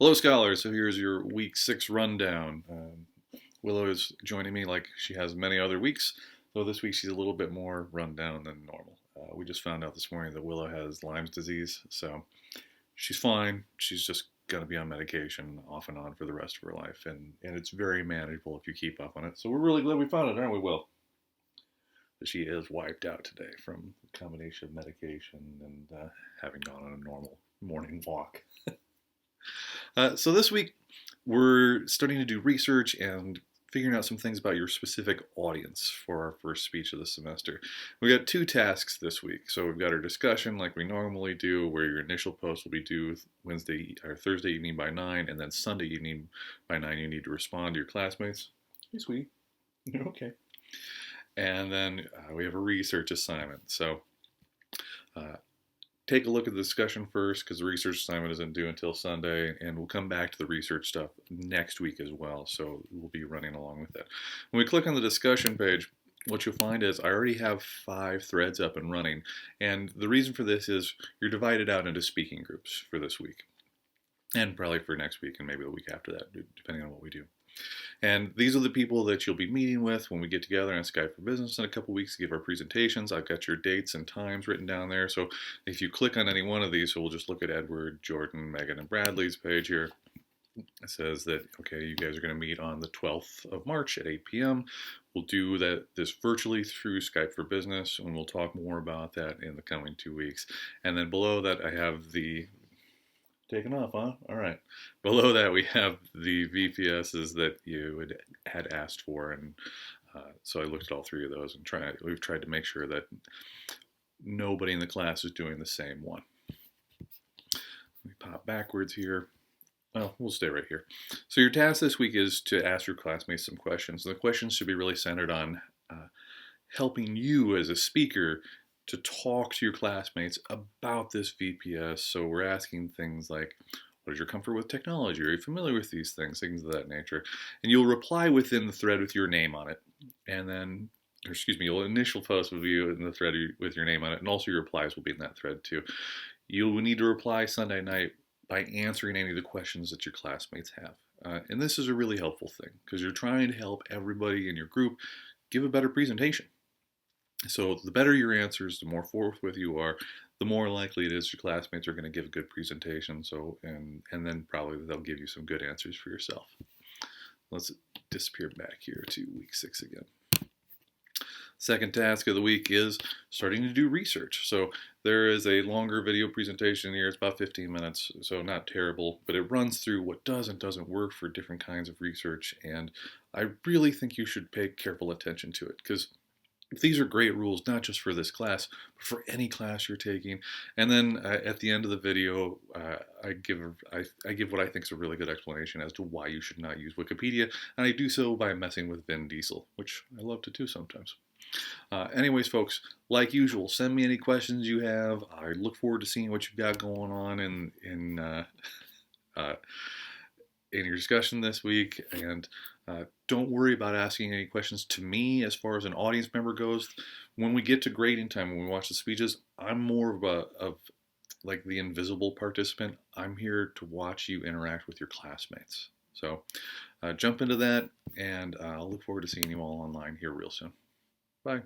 Hello, scholars. So here's your week 6 rundown. Willow is joining me like she has many other weeks, though this week she's a little bit more run down than normal. We just found out this morning that Willow has Lyme's disease, so she's fine. She's just going to be on medication off and on for the rest of her life, and it's very manageable if you keep up on it. So we're really glad we found it, aren't we, Will? That she is wiped out today from a combination of medication and having gone on a normal morning walk. So this week, we're starting to do research and figuring out some things about your specific audience for our first speech of the semester. We got 2 tasks this week. So we've got our discussion like we normally do, where your initial post will be due Wednesday or Thursday evening by 9, and then Sunday evening by 9 you need to respond to your classmates. Hey, sweetie. You're okay. And then we have a research assignment. So take a look at the discussion first, because the research assignment isn't due until Sunday, and we'll come back to the research stuff next week as well, so we'll be running along with that. When we click on the discussion page, what you'll find is I already have 5 threads up and running, and the reason for this is you're divided out into speaking groups for this week, and probably for next week and maybe the week after that, depending on what we do. And these are the people that you'll be meeting with when we get together on Skype for Business in a couple weeks to give our presentations. I've got your dates and times written down there. So if you click on any one of these, so we'll just look at Edward, Jordan, Megan, and Bradley's page here. It says that, okay, you guys are going to meet on the 12th of March at 8 p.m. We'll do this virtually through Skype for Business, and we'll talk more about that in the coming 2 weeks. And then below that, I have the taken off, huh? All right. Below that, we have the VPSs that you had asked for, and so I looked at all 3 of those and we've tried to make sure that nobody in the class is doing the same one. Let me pop backwards here. Well, we'll stay right here. So your task this week is to ask your classmates some questions. And the questions should be really centered on helping you as a speaker to talk to your classmates about this VPS. So we're asking things like, what is your comfort with technology? Are you familiar with these things? Things of that nature. And you'll reply within the thread with your name on it. And then, your initial post will be in the thread with your name on it. And also your replies will be in that thread too. You'll need to reply Sunday night by answering any of the questions that your classmates have. And this is a really helpful thing because you're trying to help everybody in your group give a better presentation. So the better your answers, the more forthwith you are, the more likely it is your classmates are going to give a good presentation. So and then probably they'll give you some good answers for yourself. Let's disappear back here to week 6 again. Second task of the week is starting to do research. So there is a longer video presentation here. It's about 15 minutes, so not terrible, but it runs through what does and doesn't work for different kinds of research. And I really think you should pay careful attention to it because these are great rules, not just for this class, but for any class you're taking. And then at the end of the video, I give what I think is a really good explanation as to why you should not use Wikipedia. And I do so by messing with Vin Diesel, which I love to do sometimes. Anyways, folks, like usual, send me any questions you have. I look forward to seeing what you've got going on in your discussion this week. And don't worry about asking any questions to me as far as an audience member goes. When we get to grading time, when we watch the speeches, I'm more of like the invisible participant. I'm here to watch you interact with your classmates. So jump into that, and I'll look forward to seeing you all online here real soon. Bye.